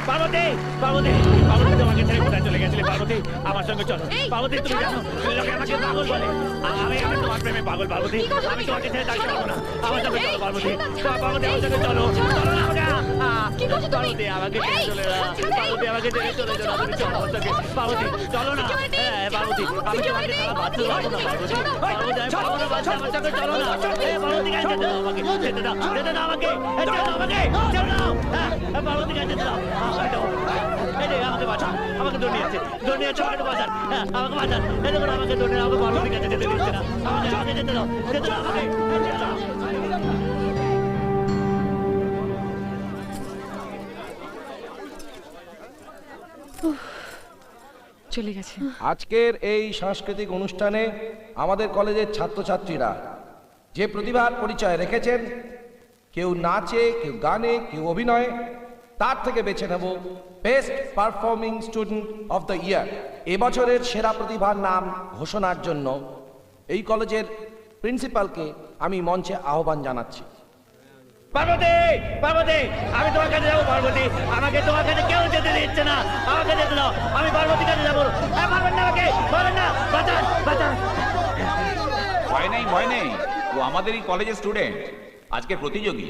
পার্বতী পার্বতী পার্বতী তোমাকে ছেড়ে কোথায় চলে গেছিলে পার্বতী আমার সঙ্গে চলো পার্বতী তুমি জানো লোকে আমাকে পাগল বলে আমি তোমার প্রেমে পাগল পার্বতী আমি তোমাকে ছেড়ে থাকতে পারবো না আমার সঙ্গে চলো পার্বতী পার্বতী আমার সঙ্গে চলো চলো না আমাকে পার্বতী আমাকে ছেড়ে চলে না পার্বতী আমাকে ছেড়ে চলে যাও তুমি চলো আমার সঙ্গে পার্বতী চলো না পার্বতী আমি তোমাকে সারা বাঁচতে পারবো না পার্বতী পার্বতী আমি পারবো না বাঁচতে আমার সঙ্গে চলো না পার্বতী কাছে যেতে দাও আমাকে যেতে দাও আমাকে যেতে দাও আমাকে যেতে দাও পার্বতী কাছে যেতে দাও আমাকে বাঁচাও আমাকে দুনিয়াতে আমাকে বাঁচান আমাকে বাঁচান এই দেখুন আমাকে দুনিয়া আমাকে পার্বতীর কাছে যেতে দিচ্ছে না আমাকে যেতে দাও আমাকে চলে গেছে। আজকের এই সাংস্কৃতিক অনুষ্ঠানে আমাদের কলেজের ছাত্রছাত্রীরা যে প্রতিভার পরিচয় রেখেছেন, কেউ নাচে, কেউ গানে, কেউ অভিনয়ে, তার থেকে বেছে নেব best performing student of the year. এবছরের সেরা প্রতিভার নাম ঘোষণার জন্য এই কলেজের প্রিন্সিপালকে আমি মঞ্চে আহ্বান জানাচ্ছি। পার্বতী পার্বতী আমি তোমার কাছে যাবো পার্বতী আমাকে তোমার কাছে কেউ যেতে দিচ্ছে না আমাকে যেতে দাও আমি পার্বতীর কাছে যাবো পারবেন না আমাকে পারবেন না বাঁচান বাঁচান ভয় নেই ও আমাদেরই কলেজের স্টুডেন্ট আজকে প্রতিযোগী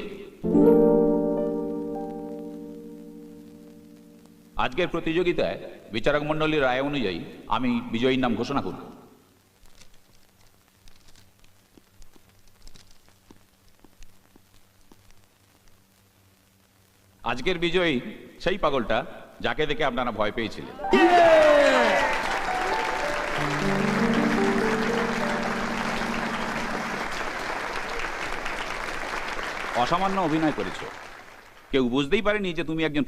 আজকের প্রতিযোগিতায় বিচারক মণ্ডলীর রায় অনুযায়ী আমি বিজয়ীর নাম ঘোষণা করব আজকের বিজয়ী সেই পাগলটা যাকে দেখে আপনারা ভয় পেয়েছিলেন অসামান্য অভিনয় করেছো কেউ বুঝতেই পারেনি যে তুমি একজন